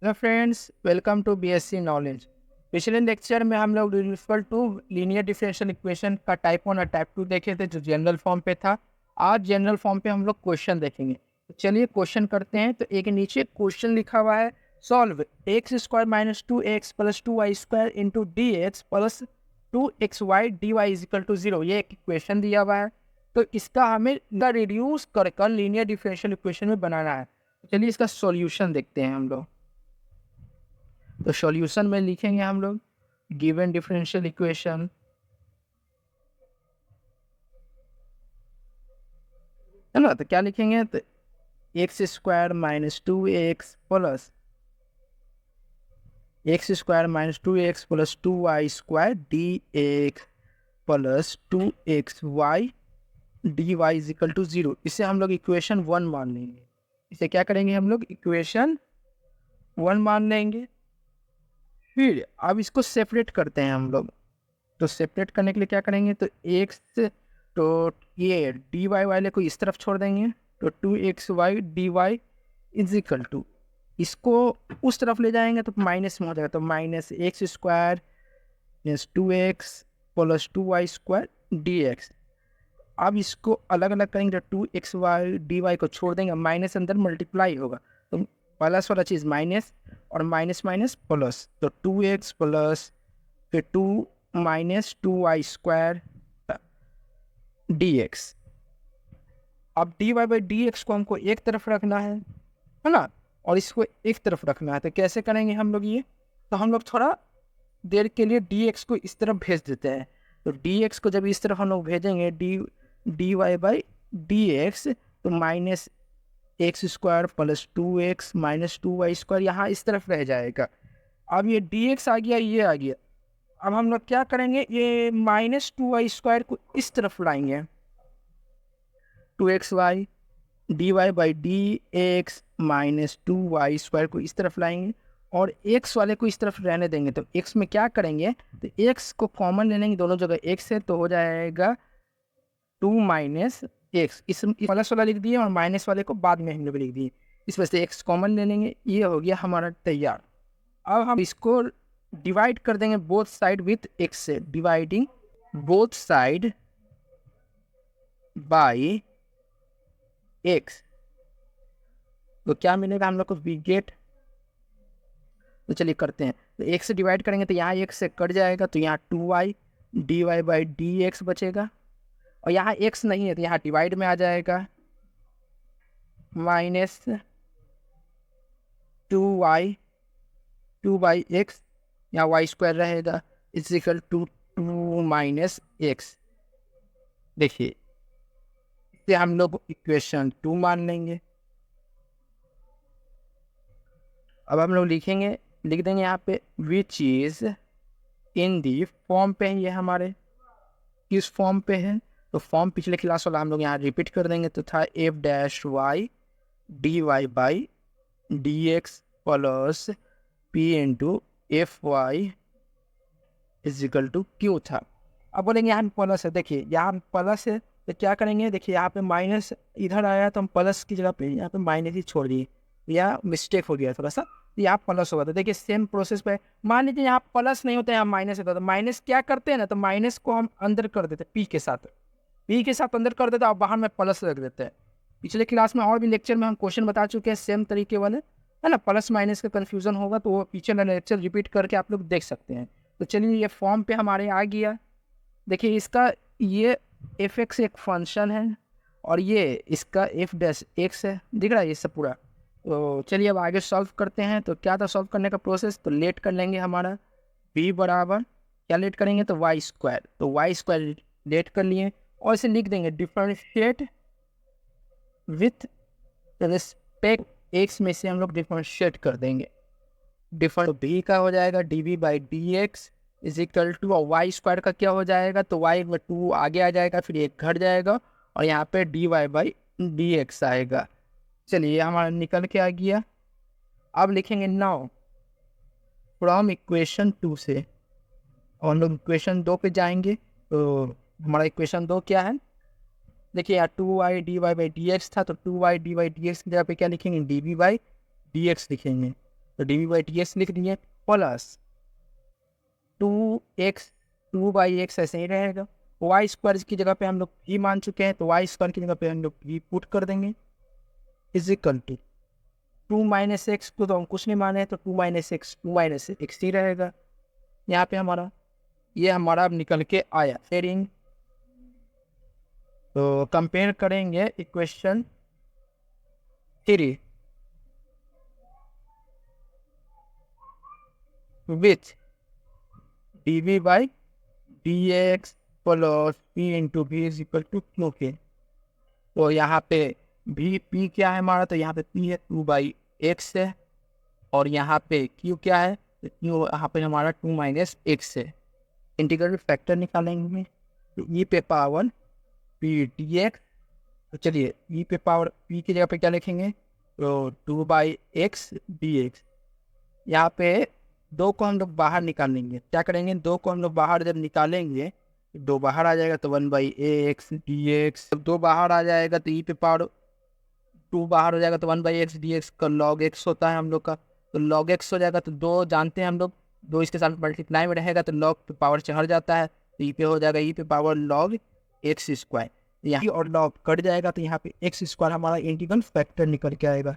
Hello friends, welcome to BSc knowledge. पिछले lecture में हम लोग reducible to linear differential equation का टाइप 1 और टाइप 2 देखे थे, जो जनरल फॉर्म पे था। आज जनरल फॉर्म पे हम लोग क्वेश्चन देखेंगे। तो चलिए क्वेश्चन करते हैं। तो एक नीचे क्वेश्चन लिखा हुआ है, solve x square minus 2x plus 2y² into d x plus 2xy dy is equal to 0। ये एक इक्वेशन दिया हुआ है, तो इसका हमें रिड्यूस कर लीनियर डिफरेंशियल इक्वेशन में बनाना है। तो चलिए इसका सॉल्यूशन देखते हैं हम लोग। तो सॉल्यूशन में लिखेंगे हम लोग गिवन डिफरेंशियल इक्वेशन, है ना। तो क्या लिखेंगे, तो x square minus 2x plus 2y² d x plus 2xy dy is equal to 0। इसे हम लोग इक्वेशन 1 मान लेंगे। इसे क्या करेंगे, हम लोग इक्वेशन 1 मान लेंगे। फिर अब इसको सेपरेट करते हैं हम लोग। तो सेपरेट करने के लिए क्या करेंगे, तो एक्स, तो ये डी वाई वाले को इस तरफ छोड़ देंगे। तो 2xy dy is equal to, इसको उस तरफ ले जाएंगे तो माइनस में हो जाएगा। तो minus x square means 2x plus 2y² dx। अब इसको अलग अलग करेंगे तो 2xy dy को छोड़ देंगे, माइनस अंदर मल्टीप्लाई होगा। तो प्लस वाला चीज़ माइनस और माइनस माइनस प्लस, तो 2x प्लस फिर 2 माइनस 2y² dx। अब dy बाई डी एक्स को हमको एक तरफ रखना है ना, और इसको एक तरफ रखना है। तो कैसे करेंगे हम लोग ये, तो हम लोग थोड़ा देर के लिए dx को इस तरफ भेज देते हैं। तो dx को जब इस तरफ हम लोग भेजेंगे dy बाई डी एक्स, तो minus x square plus 2x minus 2y² यहाँ इस तरफ रह जाएगा। अब ये dx आ गया, ये आ गया। अब हम लोग क्या करेंगे, ये माइनस 2y² को इस तरफ लाएंगे, 2xy dy by d x minus 2y² को इस तरफ लाएंगे और x वाले को इस तरफ रहने देंगे। तो x में क्या करेंगे, तो x को कॉमन ले लेंगे, दोनों जगह x है, तो हो जाएगा 2 माइनस एक्स। इस प्लस वाला लिख दिए और माइनस वाले को बाद में हम लोग लिख दिए। इस वजह से x कॉमन ले लेंगे, ये हो गया हमारा तैयार। अब हम इसको डिवाइड कर देंगे बोथ साइड विथ x से, dividing both side by x। तो क्या मिलेगा हम लोग को, वी गेट। तो चलिए करते हैं। तो x से डिवाइड करेंगे तो यहाँ x से कट जाएगा, तो यहाँ 2y dy by d x बचेगा। और यहाँ x नहीं है तो यहाँ डिवाइड में आ जाएगा, माइनस 2y 2 बाई एक्स, यहाँ y² रहेगा, is equal to 2 minus x. देखिए इसे हम लोग इक्वेशन 2 मान लेंगे। अब हम लोग लिख देंगे यहाँ पे which is in the form पे है, ये हमारे किस फॉर्म पे है। तो फॉर्म पिछले क्लास वाला हम लोग यहाँ रिपीट कर देंगे। तो था f dash y d y by d x plus p into f y is equal to q था। अब बोलेंगे यहाँ प्लस है, देखिए यहाँ प्लस है तो क्या करेंगे, देखिए यहाँ पे माइनस इधर आया तो हम प्लस की जगह पे यहाँ पे माइनस ही छोड़ दिए, या मिस्टेक हो गया थोड़ा सा, यहाँ प्लस होगा। तो देखिए सेम प्रोसेस पे मान लीजिए यहाँ प्लस नहीं होता, यहाँ माइनस होता। तो माइनस क्या करते हैं ना, तो माइनस को हम अंदर कर देते पी के साथ अंदर कर देते हैं और बाहर में प्लस रख देते हैं। पिछले क्लास में और भी लेक्चर में हम क्वेश्चन बता चुके हैं सेम तरीके वाले, है ना। प्लस माइनस का कन्फ्यूजन होगा तो वो पीछे वाला लेक्चर रिपीट करके आप लोग देख सकते हैं। तो चलिए ये फॉर्म पे हमारे आ गया। देखिए इसका ये एफ एक्स एक फंक्शन है और ये इसका एफ डैश एक्स है, दिख रहा है ये सब पूरा। तो चलिए अब आगे सॉल्व करते हैं। तो क्या था सॉल्व करने का प्रोसेस, तो लेट कर लेंगे हमारा b बराबर, क्या लेट करेंगे, तो y²। तो y² लेट कर लिए और इसे लिख देंगे डिफरेंशिएट विथ रिस्पेक्ट x में से हम लोग डिफरेंशिएट कर देंगे। डिफरेंट b का हो जाएगा dv by d x is equal to, और y² का क्या हो जाएगा, तो y में 2 आगे आ जाएगा, फिर एक घट जाएगा और यहाँ पे dy बाई डी एक्स आएगा। चलिए हमारा निकल के आ गया। अब लिखेंगे नाउ फ्रॉम इक्वेशन 2 से, और हम लोग इक्वेशन 2 पे जाएंगे। तो हमारा इक्वेशन 2 क्या है, देखिए यहाँ 2y dy by d x था, तो 2y dy डी एक्स की जगह पे क्या लिखेंगे, dv बाई डी एक्स लिखेंगे। तो d v by d x लिख दिए प्लस 2x 2/x ऐसे ही रहेगा। वाई स्क्वायर की जगह पे हम लोग v मान चुके हैं, तो वाई स्क्वायर की जगह पे हम लोग v पुट कर देंगे इज इक्वल टू 2 - x को तो हम कुछ नहीं माने, तो 2 - x ही रहेगा यहाँ पे हमारा। ये हमारा अब निकल के आया शेयरिंग। तो कंपेयर करेंगे equation 3 with dv by dx plus p into v is equal to q के। तो यहाँ पे v p क्या है हमारा, तो यहाँ पे p है 2/x है, और यहाँ पे q क्या है, तो q यहाँ पे हमारा 2 - x है। इंटीग्रल फैक्टर निकालेंगे तो e पे पावर p dx। तो चलिए e पे पावर p की जगह पे क्या लिखेंगे, तो 2/x dx। यहाँ पे 2 को हम लोग बाहर निकालेंगे, क्या करेंगे 2 को हम लोग बाहर जब निकालेंगे, 2 बाहर आ जाएगा तो 1/x dx। जब 2 बाहर आ जाएगा तो e पे पावर 2 बाहर हो जाएगा तो 1/x dx का log x होता है हम लोग का, तो log x हो जाएगा। तो 2 जानते हैं हम लोग, 2 इसके साथ मल्टीप्लाई में रहेगा तो log पे पावर चढ़ जाता है, तो e पे हो जाएगा e पे पावर log x स्क्वायर। यहाँ और log कट जाएगा तो यहाँ पे x स्क्वायर हमारा इंटीग्रल फैक्टर निकल के आएगा।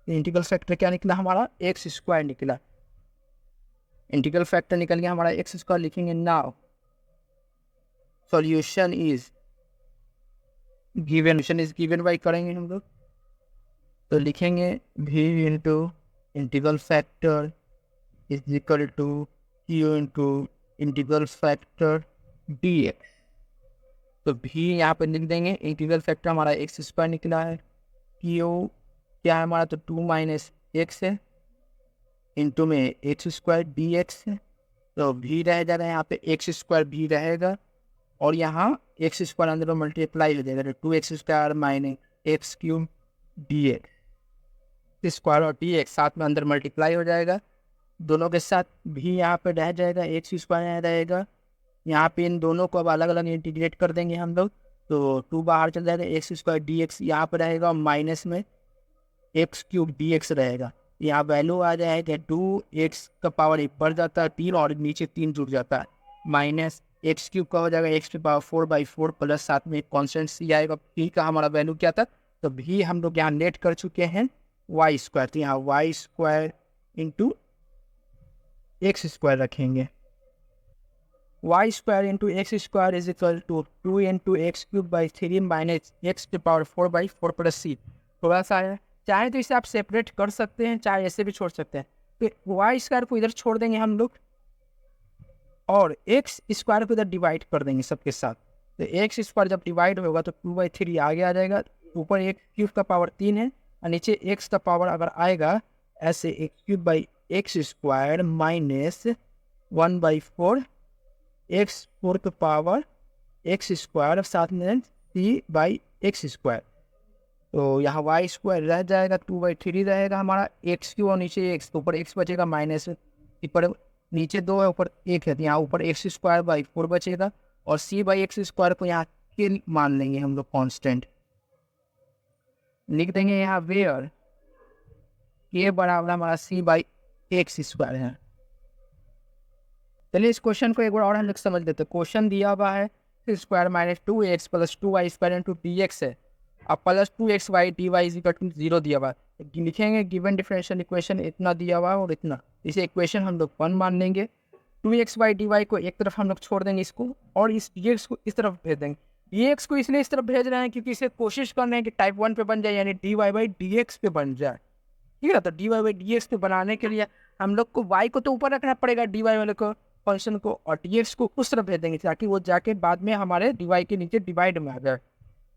इंटीग्रल फैक्टर क्या निकला हमारा, x स्क्वायर निकला। इंटीग्रल फैक्टर निकल गया हमारा x स्क्वायर। लिखेंगे now solution is given by करेंगे हम लोग, तो लिखेंगे v into integral factor is equal to q into integral factor dx। तो v यहाँ पर लिख देंगे, इंटीग्रल फैक्टर हमारा x स्क्वायर निकला है, q क्या है हमारा, तो 2 - x है, इंटू में x स्क्वायर dx है। तो v रह जाएगा यहाँ पे x स्क्वायर v रहेगा, और यहाँ x स्क्वायर अंदर मल्टीप्लाई हो जाएगा, तो 2x square minus x cube dx। Square और dx साथ में अंदर मल्टीप्लाई हो जाएगा, दोनों के साथ v यहाँ पे रह जाएगा, x स्क्वायर यहाँ रहेगा। यहाँ पे इन दोनों को अब अलग अलग इंटीग्रेट कर देंगे हम लोग, तो 2 बाहर चल जाएगा, x स्क्वायर dx यहाँ पे रहेगा, माइनस में x क्यूब dx रहेगा। यहाँ वैल्यू आ जाएगा 2x का पावर 1 बढ़ जाता है 3, और नीचे 3 जुड़ जाता है, माइनस एक्स क्यूब का हो जाएगा x की पावर 4/4 प्लस साथ में एक कॉन्स्टेंट सी आएगा। p का हमारा वैल्यू क्या था, तो भी हम लोग यहाँ नेट कर चुके हैं वाई स्क्वायर, तो यहाँ Y square into X square रखेंगे। Y square into X square is equal to 2 into X cube by 3 minus X की पावर 4/4 प्लस सी। थोड़ा सा है, चाहे तो इसे आप सेपरेट कर सकते हैं, चाहे ऐसे भी छोड़ सकते हैं। तो वाई स्क्वायर को इधर छोड़ देंगे हम लोग, और एक्स स्क्वायर को इधर डिवाइड कर देंगे सबके साथ। तो एक्स स्क्वायर जब डिवाइड होगा तो 2/3 आगे आ जाएगा, ऊपर एक्स क्यूब का पावर 3 है, और नीचे एक्स का पावर अगर आएगा ऐसे x cube by x square minus 1/4 x 4 का पावर एक्स स्क्वायर, साथ में सी बाई एक्स स्क्वायर। तो यहाँ वाई स्क्वायर रह जाएगा, 2/3 रहेगा हमारा, एक्स क्यूब और नीचे एक्स, तो ऊपर एक्स बचेगा माइनस, ऊपर नीचे 2 है ऊपर 1 है, तो यहाँ ऊपर एक्स स्क्वायर बाई 4 बचेगा, और सी बाई एक्स स्क्वायर को यहाँ के मान लेंगे हम लोग कांस्टेंट, लिख देंगे यहाँ वेयर के बराबर हमारा सी बाई एक्स स्क्वायर है। चलिए इस क्वेश्चन को एक बार और हम लोग समझ लेते हैं। क्वेश्चन दिया हुआ है square minus 2x plus 2y square into dx है, अब plus 2xy dy is equal to 0 दिया हुआ है। लिखेंगे गिवन डिफरेंशियल इक्वेशन इतना दिया हुआ है और इतना, इसे इक्वेशन हम लोग 1 मान लेंगे। 2xy dy को एक तरफ हम लोग छोड़ देंगे इसको, और इस dx को इस तरफ भेज देंगे। dx को इसलिए इस तरफ भेज रहे हैं क्योंकि इसे कोशिश कर रहे हैं कि टाइप 1 पे बन जाए, यानी dy बाई dx पे बन जाए, ठीक है। तो dy बाई dx पे बनाने के लिए हम लोग को y को तो ऊपर रखना पड़ेगा dy वाले को फंक्शन को, और dx को उस तरफ भेज देंगे ताकि वो जाके बाद में हमारे dy के नीचे डिवाइड में आ जाए।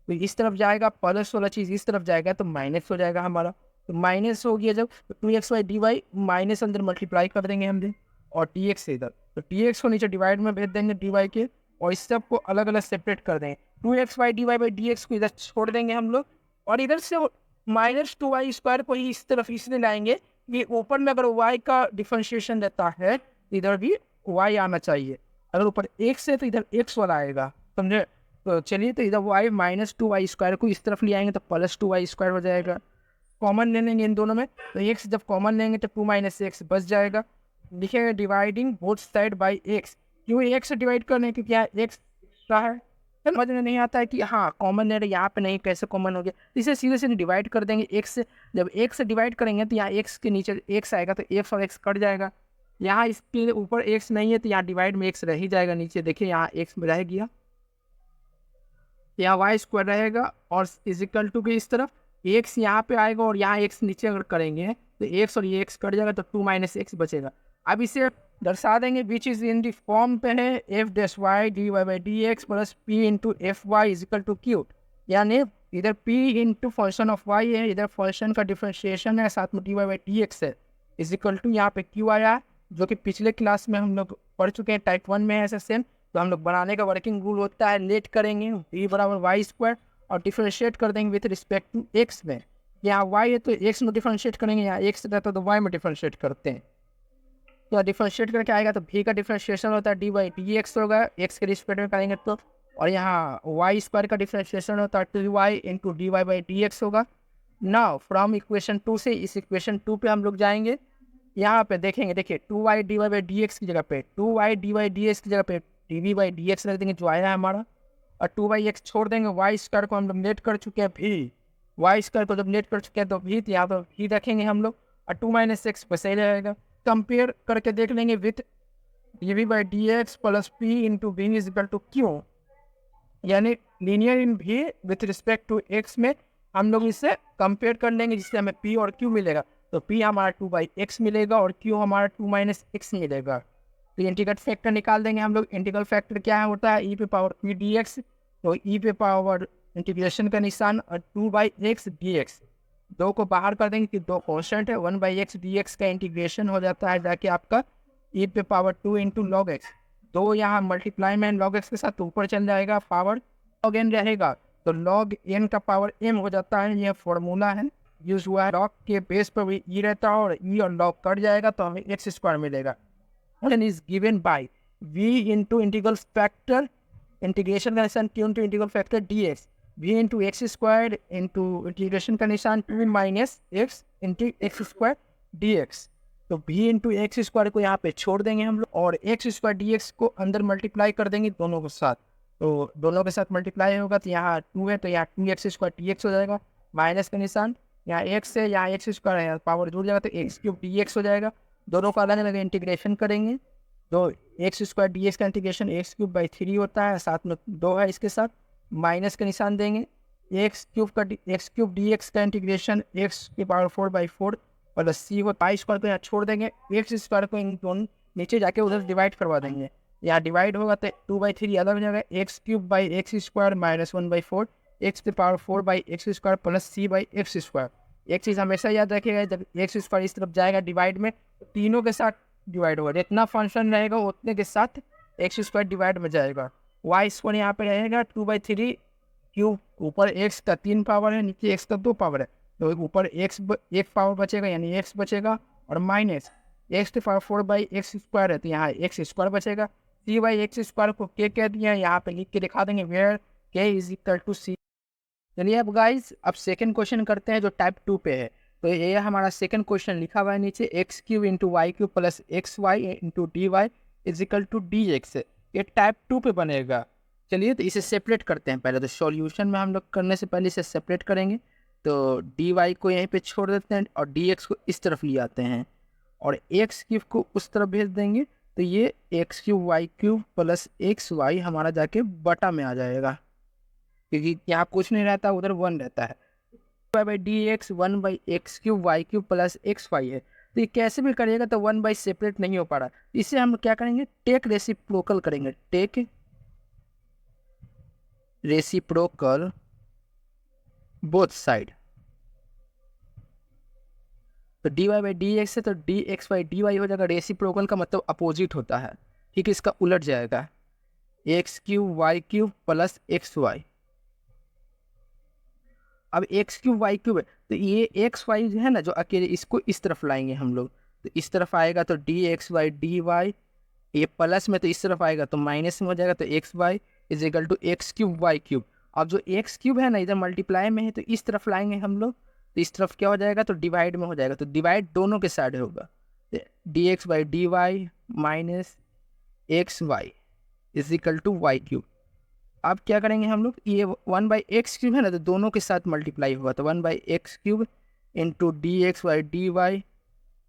तो इस तरफ जाएगा प्लस वाला चीज़, इस तरफ जाएगा तो माइनस हो जाएगा हमारा, तो माइनस हो गया जब, तो 2xy dy माइनस अंदर मल्टीप्लाई कर देंगे हम, और dx से इधर, तो dx को नीचे डिवाइड में भेज देंगे dy के, और इस सब को अलग अलग सेपरेट कर देंगे। 2xy dy बाई dx को इधर छोड़ देंगे हम लोग, और इधर से माइनस 2y स्क्वायर को ही इस तरफ इसलिए लाएंगे कि ऊपर में अगर y का डिफरेंशिएशन रहता है इधर भी y आना चाहिए, अगर ऊपर x है तो इधर x वाला आएगा, समझे। तो चलिए, तो इधर y माइनस 2y स्क्वायर को इस तरफ ले आएंगे तो प्लस 2y स्क्वायर हो जाएगा, कॉमन ले लेंगे इन दोनों में, तो x जब कॉमन लेंगे तो 2 - x बच जाएगा। लिखेंगे dividing both side by x। क्यों x से डिवाइड करने, क्योंकि यहाँ x एक्स्ट्रा है। समझ में नहीं आता है कि हाँ कॉमन ले रहे, यहाँ पे नहीं, कैसे कॉमन हो गया। इसे सीधे सीधे डिवाइड कर देंगे x से। जब x से डिवाइड करेंगे तो यहाँ x के नीचे x आएगा, तो x और x कट जाएगा। यहाँ इसके ऊपर x नहीं है तो यहाँ डिवाइड में x रह ही जाएगा नीचे। देखिए यहाँ x रह गया, यहाँ वाई स्क्वायर रहेगा और इजिकल टू के इस तरफ x यहाँ पे आएगा और यहाँ x नीचे अगर करेंगे तो x और ये x कट जाएगा, तो 2 - x बचेगा। अब इसे दर्शा देंगे which is in the form पे है f dash y d y by d x plus p into f y is equal to q. यानी इधर p into function of y है, इधर फंक्शन का डिफ्रेंशिएशन है, साथ में d y by d x है, इजिकल टू यहाँ पे q आया, जो कि पिछले क्लास में हम लोग पढ़ चुके हैं, टाइप 1 में है ऐसा सेम। तो हम लोग बनाने का वर्किंग रूल होता है, लेट करेंगे v बराबर वाई स्क्वायर और डिफ्रेंशिएट कर देंगे विथ रिस्पेक्ट टू x में। यहाँ y है तो x में डिफ्रेंशिएट करेंगे, यहाँ x रहता है तो y में डिफ्रेंशिएट करते हैं। तो डिफ्रेंशिएट करके आएगा तो v का डिफ्रेंशिएशन होता है डी बाई डी एक्स होगा, x के रिस्पेक्ट में करेंगे तो। और यहाँ वाई स्क्वायर का डिफ्रेंशिएशन होता है 2y into d y by d x होगा। नाउ फ्रॉम इक्वेशन 2 से इस इक्वेशन 2 पे हम लोग जाएंगे। यहाँ पे देखेंगे, देखिए 2y d y by d x की जगह पे 2y d Y D x की जगह पे d v by d x रख देंगे जो आया है हमारा, और 2x छोड़ देंगे। वाई स्क्वायर को हम लोग नेट कर चुके हैं भी, वाई स्क्वायर को जब नेट कर चुके हैं तो भी, यहाँ पर भी रखेंगे हम लोग, और 2 - x बस सही रहेगा। कंपेयर करके देख लेंगे with d v by d x plus p into v is equal to q, यानी लीनियर इन भी विथ रिस्पेक्ट टू x में हम लोग इसे कंपेयर कर लेंगे, जिससे हमें p और q मिलेगा। तो p हमारा 2/x मिलेगा और q हमारा 2 - x मिलेगा। तो इंटीग्रल फैक्टर निकाल देंगे हम लोग। इंटीग्रल फैक्टर क्या है, होता है e पे पावर p dx, तो e पे पावर इंटीग्रेशन का निशान और 2/x dx, दो को बाहर कर देंगे कि दो कॉन्स्टेंट है, 1/x dx का इंटीग्रेशन हो जाता है जाके आपका e पे पावर 2 इंटू लॉग एक्स। दो यहाँ मल्टीप्लाई में लॉग एक्स के साथ ऊपर चल जाएगा, पावर लॉग एन रहेगा, तो लॉग एन का पावर m हो जाता है। यह फॉर्मूला है यूज हुआ है। लॉग के बेस पर भी e रहता है और e और लॉग कट जाएगा तो हमें x स्क्वायर मिलेगा। and is given by v into integral factor integration का निशान q into integral factor dx, v into x squared into integration का निशान 2 minus x into x square dx। तो v into x square को यहाँ पे छोड़ देंगे हम लोग और x square dx को अंदर मल्टीप्लाई कर देंगे दोनों के साथ। तो दोनों के साथ मल्टीप्लाई होगा तो यहाँ 2 है तो यहाँ 2x square dx हो जाएगा, माइनस का निशान यहाँ x है, यहाँ x square है, पावर जुड़ जाएगा तो x क्यूब dx हो जाएगा। दोनों का अलग अलग इंटीग्रेशन करेंगे, तो एक्स स्क्वायर डी एक्स का इंटीग्रेशन x³ होता है, साथ में 2 है इसके साथ, माइनस का निशान देंगे। x³ डी एक्स का इंटीग्रेशन x⁴/4 प्लस c हो, पाई स्क्वायर को यहाँ छोड़ देंगे, एक्स स्क्वायर को इन दोनों नीचे जाके उधर डिवाइड करवा देंगे। यहाँ डिवाइड होगा तो 2/3 अलग हो जाएगा, x³ - 1/4 x⁴/x² प्लस c/x²। एक चीज़ हमेशा याद रखिएगा, जब x स्क्वायर इस तरफ जाएगा डिवाइड में तो तीनों के साथ डिवाइड होगा, जितना फंक्शन रहेगा उतने के साथ x स्क्वायर डिवाइड में जाएगा। वाई स्क्वायर यहाँ पे रहेगा 2/3 क्यूब, ऊपर x का 3 पावर है, नीचे x का 2 पावर है, तो ऊपर x 1 पावर बचेगा यानी x बचेगा, और माइनस x⁴/x² है तो यहाँ x स्क्वायर बचेगा। c/x² को k कह दिया, यहाँ पे लिख के दिखा देंगे where k is equal to c। चलिए अब गाइज अब सेकंड क्वेश्चन करते हैं जो टाइप 2 पे है। तो ये हमारा सेकंड क्वेश्चन लिखा हुआ है नीचे, x³ into y³ plus xy into dy is equal to dx। ये टाइप 2 पे बनेगा। चलिए तो इसे सेपरेट करते हैं पहले। तो सॉल्यूशन में हम लोग करने से पहले इसे सेपरेट करेंगे, तो dy को यहीं पे छोड़ देते हैं और dx को इस तरफ ले आते हैं और x³ को उस तरफ भेज देंगे, तो ये x³ y³ प्लस xy हमारा जाके बटा में आ जाएगा, क्योंकि यहाँ कुछ नहीं रहता, उधर 1 रहता है। dx 1/x³ y³ plus xy है, तो ये कैसे भी करिएगा तो 1 सेपरेट नहीं हो पा रहा। इसे हम क्या करेंगे, टेक रेसिप्रोकल करेंगे, टेक रेसिप्रोकल बोथ साइड। तो dy/dx है तो dx/dy हो जाएगा, रेसिप्रोकल का मतलब अपोजिट होता है, ठीक है, इसका उलट जाएगा, x³ y³ प्लस xy। अब x³ y³ है तो ये xy जो है ना, जो अकेले इसको इस तरफ लाएंगे हम लोग, तो इस तरफ आएगा तो dx/dy, ये प्लस में तो इस तरफ आएगा तो माइनस में हो जाएगा, तो xy is equal to x³ y³। अब जो x³ है ना इधर मल्टीप्लाई में है तो इस तरफ लाएंगे हम लोग, तो इस तरफ क्या हो जाएगा, तो डिवाइड में हो जाएगा, तो डिवाइड दोनों के साइड होगा, d x by D y minus x y is equal to y cube. अब क्या करेंगे हम लोग, ये 1/x³ है ना, तो दोनों के साथ मल्टीप्लाई होगा, तो 1/x³ into d x by D y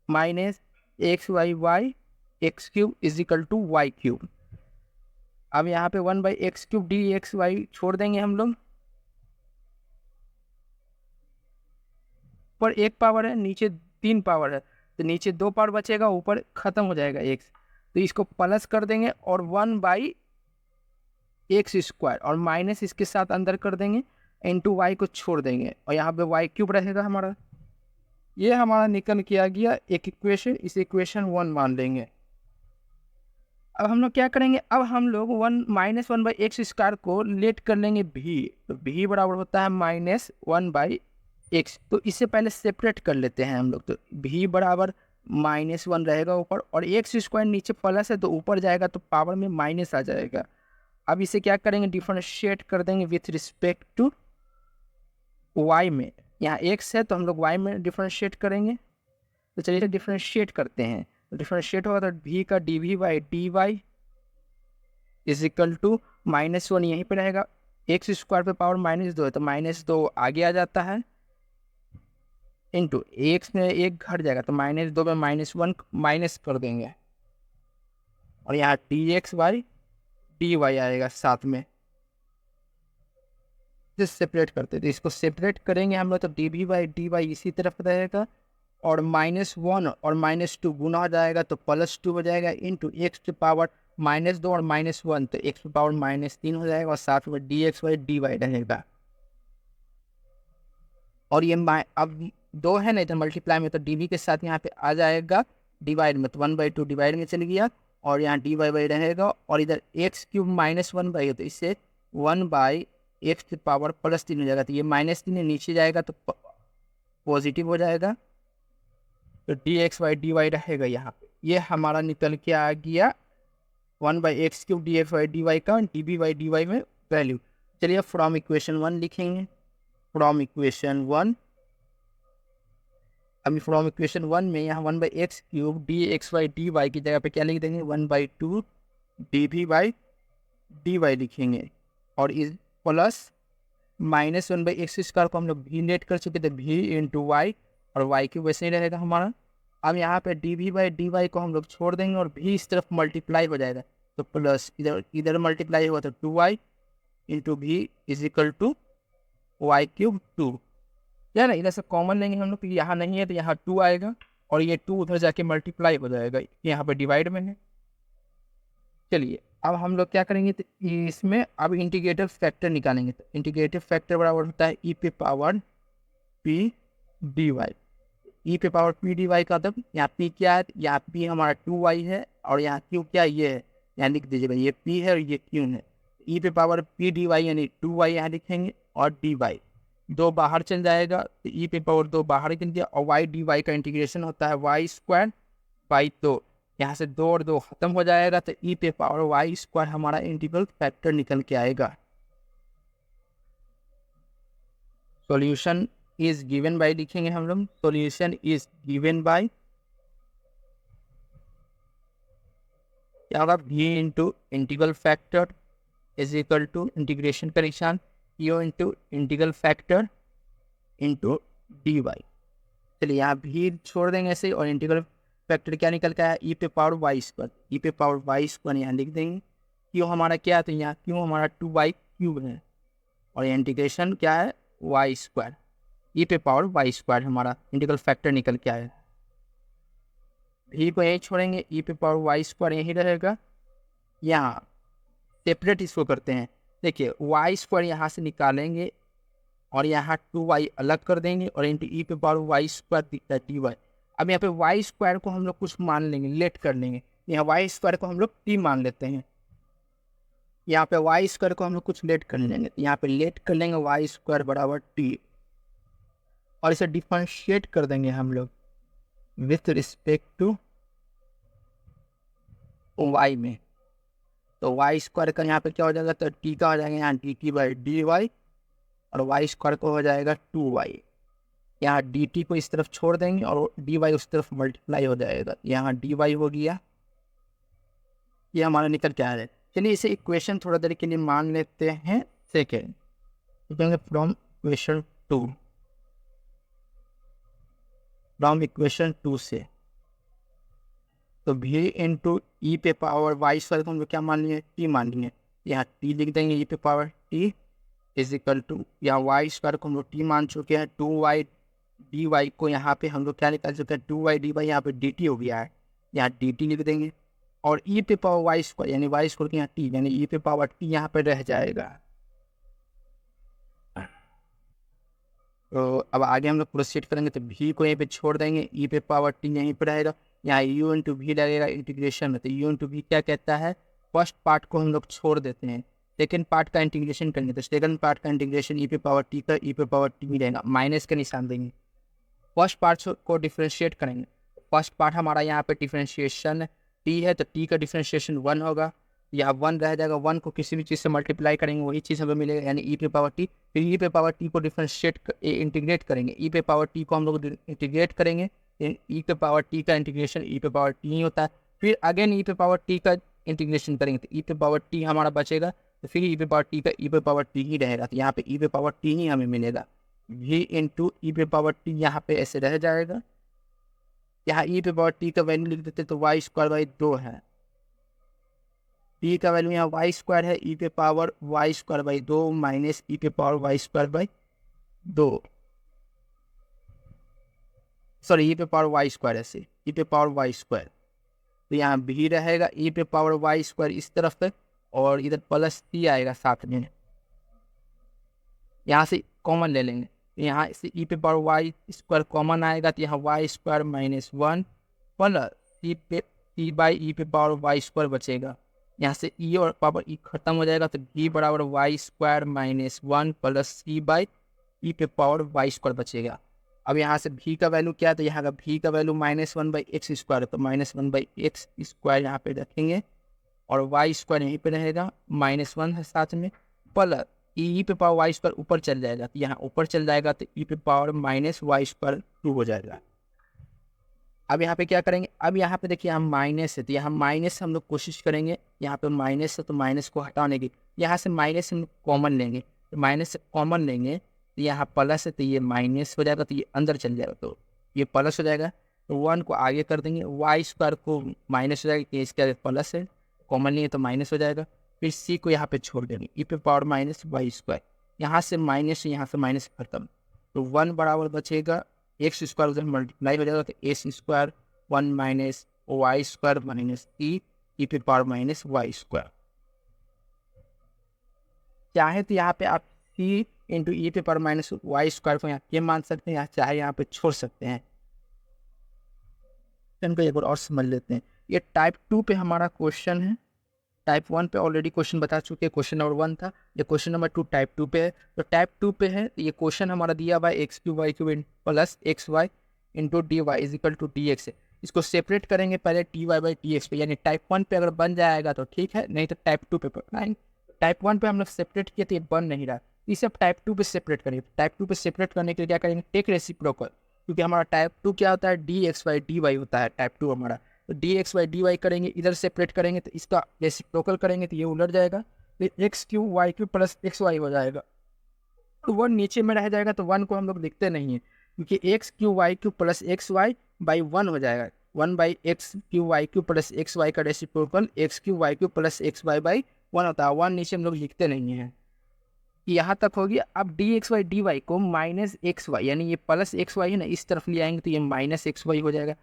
minus x y y x cube is equal to y cube. अब यहाँ पे 1/x³ डी एक्स वाई छोड़ देंगे हम लोग, ऊपर एक पावर है नीचे 3 पावर है, तो नीचे 2 पावर बचेगा, ऊपर खत्म हो जाएगा x, तो इसको प्लस कर देंगे और 1/x² और माइनस इसके साथ अंदर कर देंगे, इंटू वाई को छोड़ देंगे और यहाँ पे वाई क्यूब रहेगा हमारा। ये हमारा निकल के आ गया एक इक्वेशन, इस इक्वेशन 1 मान लेंगे। अब हम लोग क्या करेंगे, अब हम लोग 1/x² को लेट कर लेंगे भी, तो भी बराबर होता है -1/x, तो इससे पहले सेपरेट कर लेते हैं हम लोग, तो भी बराबर -1 रहेगा ऊपर और x² नीचे प्लस है तो ऊपर जाएगा तो पावर में माइनस आ जाएगा। अब इसे क्या करेंगे, डिफरेंशिएट कर देंगे विथ रिस्पेक्ट टू y में, यहाँ x है तो हम लोग y में डिफरेंशिएट करेंगे, तो चलिए डिफरेंशिएट करते हैं, तो डिफरेंशिएट होगा तो v का dv by D y is equal to -1 यहीं पे रहेगा, x² पे पावर -2 है तो -2 आगे आ जाता है, इंटू x में एक घट जाएगा तो -2 में -1 माइनस कर देंगे और यहाँ dx बाई डी वाई आएगा साथ में, सेपरेट करते तो इसको सेपरेट करेंगे हम लोग, तो d v by D y इसी तरफ रहेगा और -1 और -2 गुना हो जाएगा तो +2 हो जाएगा, इंटू एक्स की पावर -2 और -1 तो एक्स की पावर -3 हो जाएगा और साथ में d x by D y रहेगा। और ये अब 2 है ना इधर मल्टीप्लाई में, तो डी वी के साथ यहाँ पे आ जाएगा डिवाइड में, तो 1/2 डिवाइड में चल गया और यहाँ डी वाई बाई रहेगा और इधर x³ -1/, तो इससे 1/x की पावर +3 हो जाएगा, तो ये -3 नीचे जाएगा तो पॉजिटिव हो जाएगा, तो d x by D y रहेगा यहाँ पे। ये हमारा निकल के आ गया 1/x³ D x by D Y का D B by D Y में वैल्यू। चलिए फ्रॉम इक्वेशन 1 लिखेंगे, फ्रॉम इक्वेशन 1, अभी फ्रॉम इक्वेशन 1 में यहाँ 1/x³ D x by D y की जगह पे क्या लिख देंगे, 1/2 d v by D y लिखेंगे और इस प्लस -1/x² को हम लोग भी लेट कर चुके थे, भी इंटू वाई और वाई की वैसे ही रहेगा हमारा। अब यहाँ पे d v by D y को हम लोग छोड़ देंगे और भी इस तरफ मल्टीप्लाई हो जाएगा, तो प्लस इधर मल्टीप्लाई हुआ तो 2y इंटू भी इज इक्वल टू y³ 2, या ना इधर से कॉमन लेंगे हम लोग, तो यहाँ नहीं है तो यहाँ 2 आएगा और ये 2 उधर जाके मल्टीप्लाई हो जाएगा, यहाँ पे डिवाइड में है। चलिए अब हम लोग क्या करेंगे, तो इसमें अब इंटीग्रेटिव फैक्टर निकालेंगे, तो इंटीग्रेटिव फैक्टर बराबर होता है ई पे पावर पी डी वाई, ई पे पावर पी डी वाई का, तब यहाँ पी क्या है, यहाँ पी हमारा 2y है और यहाँ क्यू क्या ये है, यहाँ लिख दीजिएगा ये पी है और ये क्यू है, ई पे पावर पी डी वाई यानी 2y यहाँ लिखेंगे और डी वाई 2 बाहर चल जाएगा, तो ई पे पावर 2 बाहर चल गया और वाई डी वाई का इंटीग्रेशन होता है y² बाई, तो यहाँ से 2 और 2 खत्म हो जाएगा, तो ई पे पावर y² हमारा इंटीग्रल फैक्टर निकल के आएगा। सॉल्यूशन इज गिवन बाय लिखेंगे हम लोग, सॉल्यूशन इज गिवन बाय क्या होगा, v into integral factor is equal to integration का निशान u into integral factor into d y. चलिए यहाँ भी छोड़ देंगे ऐसे और इंटीग्रल फैक्टर क्या निकल के आया, ई पे पावर y², ई पे पावर y² यहाँ लिख देंगे, क्यों हमारा क्या है, तो यहाँ क्यों हमारा 2y³ है और ये इंटीग्रेशन क्या है y², ई पे पावर y² हमारा इंटीग्रल फैक्टर निकल के आया। भी को यही छोड़ेंगे, ई पे पावर y² यही रहेगा, यहाँ सेपरेट इसको करते हैं, देखिए y² यहाँ से निकालेंगे और यहाँ 2y अलग कर देंगे और इंटू ई पे पावर y² दिखता है dy। अब यहाँ पे y² को हम लोग कुछ मान लेंगे, लेट कर लेंगे, यहाँ y² को हम लोग t मान लेते हैं, यहाँ पे y² को हम लोग कुछ लेट कर लेंगे, यहाँ पे लेट कर लेंगे y² बराबर t और इसे डिफरेंशिएट कर देंगे हम लोग विथ रिस्पेक्ट टू y में, तो y² का यहाँ पे क्या हो जाएगा, तो t का हो जाएगा यहाँ dt बाई dy और y² को हो जाएगा 2y, यहाँ डी टी को इस तरफ छोड़ देंगे और डी वाई उस तरफ मल्टीप्लाई हो जाएगा। यहाँ डी वाई हो गया, ये हमारा निकल के आ रहा है। चलिए इसे इक्वेशन थोड़ा देर के लिए मान लेते हैं सेकेंड, फ्रॉम इक्वेशन टू से, तो v इंटू ई पे पावर वाई स्क्वायर को हम लोग क्या मान लिए, टी मान लिए। यहाँ टी लिख देंगे, ई पे power t is equal to, यहाँ वाई स्क्वायर को हम लोग टी मान चुके हैं, 2y डी वाई को यहाँ पे हम लोग क्या निकाल चुके हैं, 2y डी वाई, यहाँ पे डी टी हो गया है, यहाँ डी टी लिख देंगे। और ई पे पावर वाई स्क्वायर यानी वाई स्क्वायर के यहाँ टी यानी ई पे पावर टी यहाँ पे रह जाएगा। तो अब आगे हम लोग प्रोसीड करेंगे, तो v को यहीं पे छोड़ देंगे, ई पे पावर टी यहीं पे रहेगा, यहाँ u इंटू वी लगेगा इंटीग्रेशन में। तो u इंटू वी क्या कहता है, फर्स्ट पार्ट को हम लोग छोड़ देते हैं, सेकेंड पार्ट का इंटीग्रेशन करेंगे। तो सेकेंड पार्ट का इंटीग्रेशन ई पे पावर टी का ई पे पावर टी रहेगा, माइनस का निशान देंगे। फर्स्ट पार्ट को डिफ्रेंशिएट करेंगे, फर्स्ट पार्ट हमारा यहाँ पे डिफ्रेंशिएशन टी है, तो टी का डिफ्रेंशिएशन 1 होगा, या 1 रह जाएगा, 1 को किसी भी चीज़ से मल्टीप्लाई करेंगे वही चीज़ हमें मिलेगा, यानी ई पे पावर टी। फिर ई पे पावर टी को इंटीग्रेट करेंगे, ई पे पावर टी को हम लोग इंटीग्रेट करेंगे, ई पे पावर टी का इंटीग्रेशन ई पे पावर टी ही होता है। फिर अगेन ई पे पावर टी का इंटीग्रेशन करेंगे, तो ई पे पावर टी हमारा बचेगा, तो फिर ई पे पावर टी का ई पे पावर टी ही रहेगा, तो यहाँ पे ई पे पावर टी ही हमें मिलेगा। v इंटू ई पे पावर टी यहाँ पे ऐसे रह जाएगा, यहाँ ई पे पावर टी का वैल्यू लिख देते तो वाई स्क्वायर बाई 2 है, टी का वैल्यू यहाँ वाई स्क्वायर है, ई पे power Y square by 2 minus E पे power Y square by 2, sorry E पे पावर वाई स्क्वायर ऐसे ई पे पावर वाई स्क्वायर। तो यहाँ भी रहेगा ई पे पावर वाई स्क्वायर इस तरफ पे, और इधर प्लस टी आएगा साथ में, यहाँ से कॉमन ले लेंगे, यहाँ से ई पे पावर वाई स्क्वायर कॉमन आएगा, तो यहाँ Y square minus 1 plus T by E पे पावर वाई स्क्वायर बचेगा। यहाँ से ई और पावर ई खत्म हो जाएगा, तो v बराबर Y square minus 1 plus C by E पे पावर वाई स्क्वायर बचेगा। अब यहाँ से v का वैल्यू क्या है, तो यहाँ का v का वैल्यू -1 बाई एक्स स्क्वायर, तो -1 बाई एक्स स्क्वायर यहाँ पे रखेंगे, और वाई स्क्वायर यहीं पे रहेगा, -1 है साथ में, प्लस ई पे पावर वाई स्क्वायर ऊपर चल जाएगा, तो यहाँ ऊपर चल जाएगा, तो ई पे पावर माइनस वाई स्क्वायर 2 हो जाएगा। अब यहाँ पे क्या करेंगे, अब यहाँ पे देखिए हम माइनस है, तो यहाँ माइनस से हम लोग कोशिश करेंगे, यहाँ पे माइनस है तो माइनस को हटाने की, यहाँ से माइनस हम लोग कॉमन लेंगे, तो माइनस से कॉमन लेंगे, तो यहाँ प्लस है तो ये माइनस हो जाएगा, तो ये अंदर चल जाएगा, तो ये प्लस हो जाएगा, तो 1 को आगे कर देंगे, वाई स्क्वायर को माइनस हो जाएगा, इसका प्लस है, कॉमन लिए तो माइनस हो जाएगा। फिर सी को यहाँ पे छोड़ देंगे, ई पे पावर माइनस वाई स्क्वायर, यहाँ से माइनस खत्म, तो 1 बराबर बचेगा एक्स स्क्वायर उधर मल्टीप्लाई हो जाएगा, तो S square 1 minus Y square minus E पे पावर माइनस वाई स्क्वायर। चाहे तो यहाँ पे आप सी इंटू ई पे पावर माइनस वाई स्क्वायर को यहाँ ये मान सकते हैं, या चाहे यहाँ पे छोड़ सकते हैं। इनको एक बार और समझ लेते हैं, ये टाइप 2 पे हमारा क्वेश्चन है, टाइप 1 पे ऑलरेडी क्वेश्चन बता चुके हैं, क्वेश्चन नंबर 1 था, ये क्वेश्चन नंबर 2 टाइप 2 पे है। तो टाइप 2 पे है, ये क्वेश्चन हमारा दिया हुआ है x Q Y Q plus x y into d y is equal to d x है। इसको सेपरेट करेंगे पहले t y by t x पे, यानी टाइप 1 पे अगर बन जाएगा तो ठीक है, नहीं तो टाइप 2 पे बनाएंगे। टाइप 1 पे हम लोग सेपरेट किए तो ये बन नहीं रहा, इसे अब टाइप 2 पे सेपरेट करेंगे। टाइप 2 पे सेपरेट करने के लिए क्या करेंगे, टेक रेसिप्रोकल, क्योंकि हमारा टाइप 2 क्या होता है, d x y d y होता है टाइप 2 हमारा, तो d x y d y करेंगे, इधर सेपरेट करेंगे तो इसका रेसिप्रोकल करेंगे तो ये उलट जाएगा, तो x Q Y Q plus x y हो जाएगा, तो 1 नीचे में रह जाएगा, तो 1 को हम लोग लिखते नहीं है, क्योंकि X Q Y Q plus x Y by 1 हो जाएगा, 1 by X Q Y Q plus x Y का reciprocal X Q Y Q plus x Y by 1 होता है, 1 नीचे हम लोग लिखते नहीं हैं। यहाँ तक हो गया। अब d x y d y को माइनस एक्स वाई, यानी ये प्लस एक्स वाई है ना, इस तरफ ले आएंगे तो ये माइनस एक्स वाई हो जाएगा,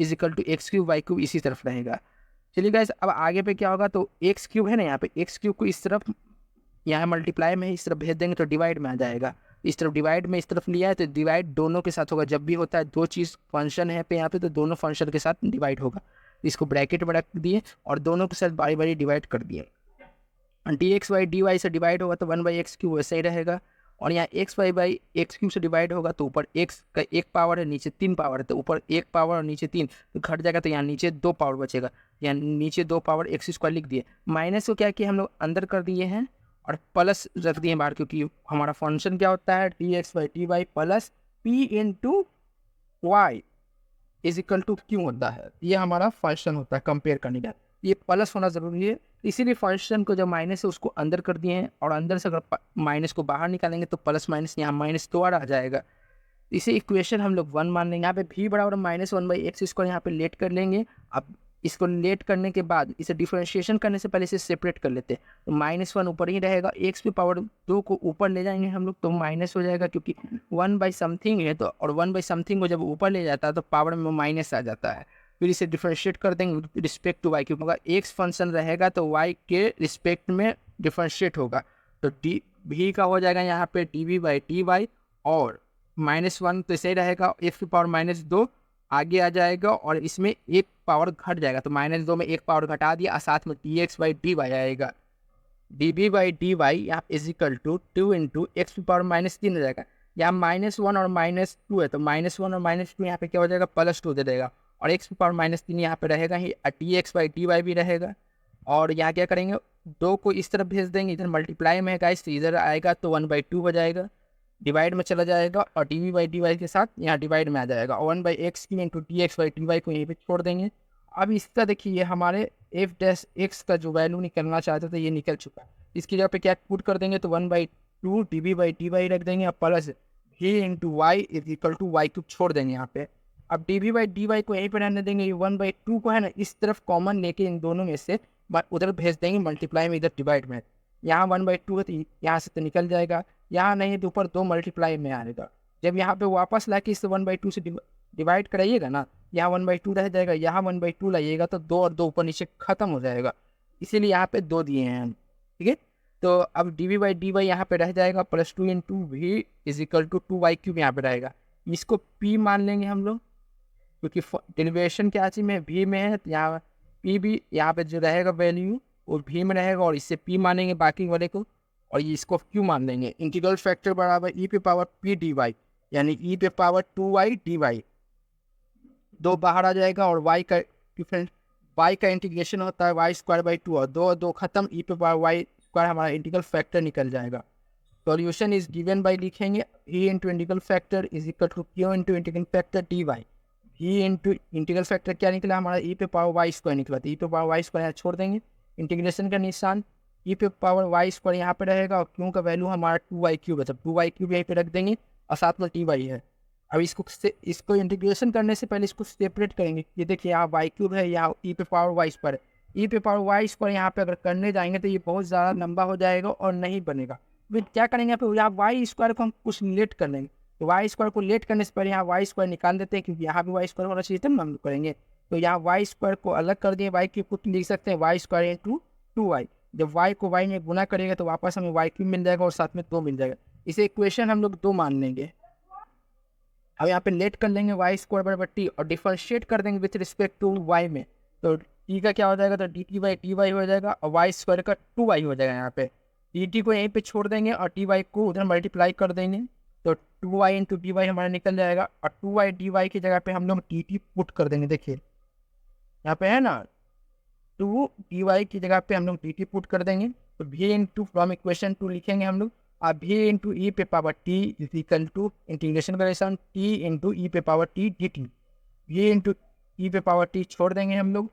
is equal to x cube y cube इसी तरफ रहेगा। चलिए गाइस, अब आगे पे क्या होगा, तो एक्स क्यूब है ना, यहाँ पे एक्स क्यूब को इस तरफ, यहाँ मल्टीप्लाई में इस तरफ भेज देंगे तो डिवाइड में आ जाएगा, इस तरफ डिवाइड में इस तरफ लिया है तो डिवाइड दोनों के साथ होगा, जब भी होता है दो चीज़ फंक्शन है पे यहाँ पे तो दोनों फंक्शन के साथ डिवाइड होगा, इसको ब्रैकेट में रख दिए और दोनों के साथ बारी बारी डिवाइड कर दिए। D x y d y से डिवाइड होगा तो 1 बाई एक्स क्यूब वैसे ही रहेगा, और यहाँ x Y by x cube से डिवाइड होगा तो ऊपर एक्स का 1 पावर है, नीचे 3 पावर है, तो ऊपर 1 पावर और नीचे 3 तो घट जाएगा, तो यहाँ नीचे 2 पावर बचेगा, यहाँ नीचे 2 पावर एक्स स्क्वायर लिख दिए। माइनस को क्या किया हम लोग अंदर कर दिए हैं और प्लस रख दिए बाहर, क्योंकि हमारा फंक्शन क्या होता है d x y d y plus p into y is equal to q होता है, ये हमारा फंक्शन होता है कंपेयर करने का। ये प्लस होना ज़रूरी है, इसीलिए फंक्शन को जब माइनस है उसको अंदर कर दिए हैं, और अंदर से अगर माइनस को बाहर निकालेंगे तो प्लस माइनस यहाँ माइनस तो आ जाएगा। इसे इक्वेशन हम लोग 1 मान लेंगे। यहाँ पे भी बराबर -1/x इसको यहाँ पे लेट कर लेंगे। अब इसको लेट करने के बाद इसे डिफरेंशिएशन करने से पहले इसे सेपरेट कर लेते हैं, तो -1 ऊपर ही रहेगा, x की पावर 2 को ऊपर ले जाएंगे हम लोग तो माइनस हो जाएगा, क्योंकि 1/समथिंग है तो, और 1/समथिंग को जब ऊपर ले जाता है तो पावर में माइनस आ जाता है। फिर इसे डिफरेंशिएट कर देंगे रिस्पेक्ट टू y, क्योंकि अगर x फंक्शन रहेगा तो y के रिस्पेक्ट में डिफरेंशिएट होगा, तो डी भी का हो जाएगा यहाँ पे dv/dy, और -1 तो ऐसे ही रहेगा, x की पावर -2 आगे आ जाएगा, और इसमें एक पावर घट जाएगा, तो -2 में एक पावर घटा दिया, और साथ में dx/dy आएगा। dv/dy यहाँ is equal to 2 into x की पावर -3 हो जाएगा। यहाँ -1 और -2 है, तो -1 और -2 यहाँ पे क्या हो जाएगा, +2 दे देगा, और एक्स की पावर -3 यहाँ पे रहेगा ही, dx/dy भी रहेगा। और यहाँ क्या करेंगे, 2 को इस तरफ भेज देंगे, इधर मल्टीप्लाई में है गाइस, तो इधर आएगा तो 1/2 हो जाएगा, डिवाइड में चला जाएगा, और dv/dy के साथ यहाँ डिवाइड में आ जाएगा, और 1/x की इंटू dx/dy को यहीं पे छोड़ देंगे। अब इसका देखिए हमारे f' का जो वैल्यू निकलना चाहते थे ये निकल चुका है। इसकी जगह पे क्या पुट कर देंगे, तो 1/2 dv/dy रख देंगे, और plus v into y is equal to y cube छोड़ देंगे यहाँ पे। अब dv/dy को यहीं पर रहने देंगे, ये 1/2 को है ना इस तरफ कॉमन लेके इन दोनों में से उधर भेज देंगे मल्टीप्लाई में, इधर डिवाइड में। यहाँ 1/2 है तो यहाँ से तो निकल जाएगा, यहाँ नहीं तो ऊपर 2 मल्टीप्लाई में आएगा। जब यहाँ पे वापस ला के इस 1/2 से डिवाइड कराइएगा ना, यहाँ 1/2 रह जाएगा, यहाँ 1/2 लाइएगा तो 2 और 2 ऊपर नीचे खत्म हो जाएगा, इसीलिए यहाँ पे 2 दिए हैं हम, ठीक है। तो अब dv/dy यहाँ पे रह जाएगा +2 into v is equal to 2y³ यहाँ पे रहेगा। इसको p मान लेंगे हम लोग, क्योंकि डेरिवेशन क्या चीज़ में v में है, तो यहाँ p भी यहाँ पे जो रहेगा वैल्यू वो v में रहेगा, और इससे p मानेंगे बाकी वाले को, और ये इसको q मान लेंगे। इंटीग्रल फैक्टर बराबर e पे पावर p dy, यानी e पे पावर 2y dy, 2 बाहर आ जाएगा, और y का डिफरेंस, y का इंटीग्रेशन होता है y²/2, और 2 और 2 खत्म, e पे पावर y² हमारा इंटीग्रल फैक्टर निकल जाएगा। सॉल्यूशन इज गिवन बाय लिखेंगे v into integral factor is equal to q into integral factor dy। v into integral factor क्या निकला हमारा, e पे पावर y² निकला, तो e पे पावर y² यहाँ छोड़ देंगे, इंटीग्रेशन का निशान, e पे पावर y² यहाँ पे रहेगा, और q का वैल्यू हमारा 2y³ है, तो 2y³ यहीं पे रख देंगे, और साथ में dy है। अब इसको इंटीग्रेशन करने से पहले इसको सेपरेट करेंगे। ये देखिए यहाँ y³ है, यहाँ e पे पावर y² है, e पे पावर y² यहाँ पे अगर करने जाएंगे तो ये बहुत ज़्यादा लंबा हो जाएगा और नहीं बनेगा। फिर क्या करेंगे, यहाँ पे यहाँ y² को हम कुछ लेट कर लेंगे, तो y² को लेट करने से पहले यहाँ y² निकाल देते हैं, क्योंकि यहाँ भी y² होना चाहिए, तब हम लोग करेंगे। तो यहाँ y² को अलग कर दिए, y³ को लिख सकते हैं y² इंटू 2y। जब y को y में गुना करेगा तो वापस हमें y³ मिल जाएगा, और साथ में 2 मिल जाएगा। इसे इक्वेशन हम लोग 2 मान लेंगे। अब यहाँ पे लेट कर लेंगे y² बराबर t, और डिफरेंशिएट कर देंगे विथ रिस्पेक्ट टू y में, तो t का क्या हो जाएगा, तो dt/dy हो जाएगा, और y² का 2y हो जाएगा। यहाँ पे dt को यहीं पे छोड़ देंगे, और dy को उधर मल्टीप्लाई कर देंगे, तो 2y इंटू dy हमारा निकल जाएगा, और 2y dy की जगह पे हम लोग dt पुट कर देंगे। देखिए यहाँ पे है ना, 2 dy की जगह पे हम लोग dt पुट कर देंगे, तो v इंटू फ्रॉम इक्वेशन 2 लिखेंगे हम लोग, अब v इंटू ई पे power t is equal to integration का निशान t इंटू ई पे power t dt। v into E पे पावर t छोड़ देंगे हम लोग,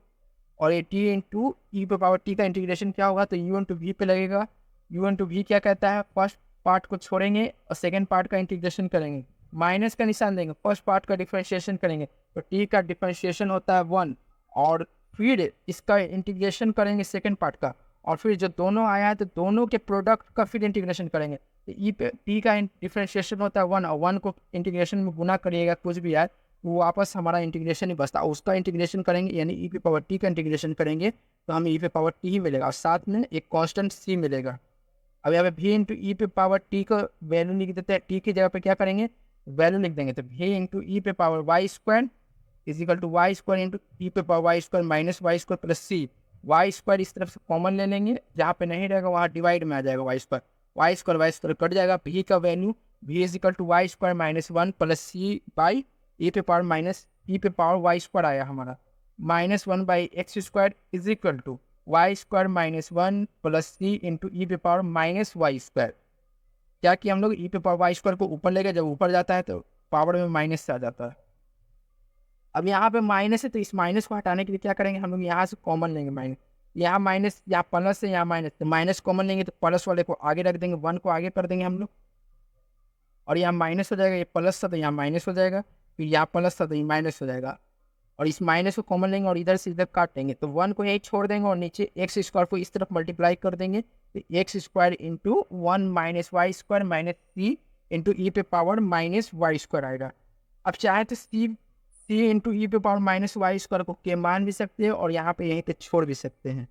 और ये t इंटू ई पे पावर t का इंटीग्रेशन क्या होगा, तो u इंटू वी पे लगेगा। u इंटू वी क्या कहता है, फर्स्ट पार्ट को छोड़ेंगे और सेकेंड पार्ट का इंटीग्रेशन करेंगे, माइनस का निशान देंगे, फर्स्ट पार्ट का डिफरेंशिएशन करेंगे, तो t का डिफरेंशिएशन होता है 1, और फिर इसका इंटीग्रेशन करेंगे सेकेंड पार्ट का, और फिर जो दोनों आया है तो दोनों के प्रोडक्ट का फिर इंटीग्रेशन करेंगे, तो ई पे टी का डिफरेंशिएशन होता है 1, और 1 को इंटीग्रेशन में गुना करिएगा कुछ भी यार, वो वापस हमारा इंटीग्रेशन ही बचता है, उसका इंटीग्रेशन करेंगे, यानी ई पे पावर टी का इंटीग्रेशन करेंगे तो हमें ई पे पावर टी ही मिलेगा, और साथ में एक कांस्टेंट सी मिलेगा। अब यहाँ पे वी इंटू ई पे पावर टी का वैल्यू लिख देते हैं, टी की जगह पे क्या करेंगे, वैल्यू लिख देंगे, तो वी इंटू ई पे power y² is equal to y² into E पे power y² minus y² plus सी। y² इस तरफ से कॉमन ले लेंगे, जहाँ पे नहीं रहेगा वहाँ डिवाइड में आ जाएगा y² कट जाएगा, v का value v is equal to y² minus 1 plus C by E पे पावर माइनस ई पे पावर y² आया हमारा, -1/x² is equal to y² minus 1 plus C into E पे पावर माइनस y²। क्या कि हम लोग ई पे पावर y² को ऊपर ले गए, जब ऊपर जाता है तो पावर में माइनस से आ जाता है। अब यहाँ पे माइनस है तो इस माइनस को हटाने के लिए क्या करेंगे हम लोग, यहाँ से कॉमन लेंगे माइनस, यहाँ माइनस, यहाँ प्लस है, यहाँ माइनस, तो माइनस कॉमन लेंगे तो प्लस वाले को आगे रख देंगे, 1 को आगे कर देंगे हम लोग, और यहाँ माइनस हो जाएगा, ये प्लस था तो यहाँ माइनस हो जाएगा, फिर यहाँ प्लस था तो ये माइनस हो जाएगा, और इस माइनस को कॉमन लेंगे और इधर से इधर काट देंगे, तो 1 को यही छोड़ देंगे और नीचे एक्स स्क्वायर को इस तरफ मल्टीप्लाई कर देंगे, तो x square into 1 minus Y square minus C into E पे पावर माइनस वाई स्क्वायर आएगा। अब चाहे तो सी इंटू ई पे पावर माइनस वाई स्क्वायर को के मान भी सकते हैं और यहाँ पे यहीं पे छोड़ भी सकते हैं।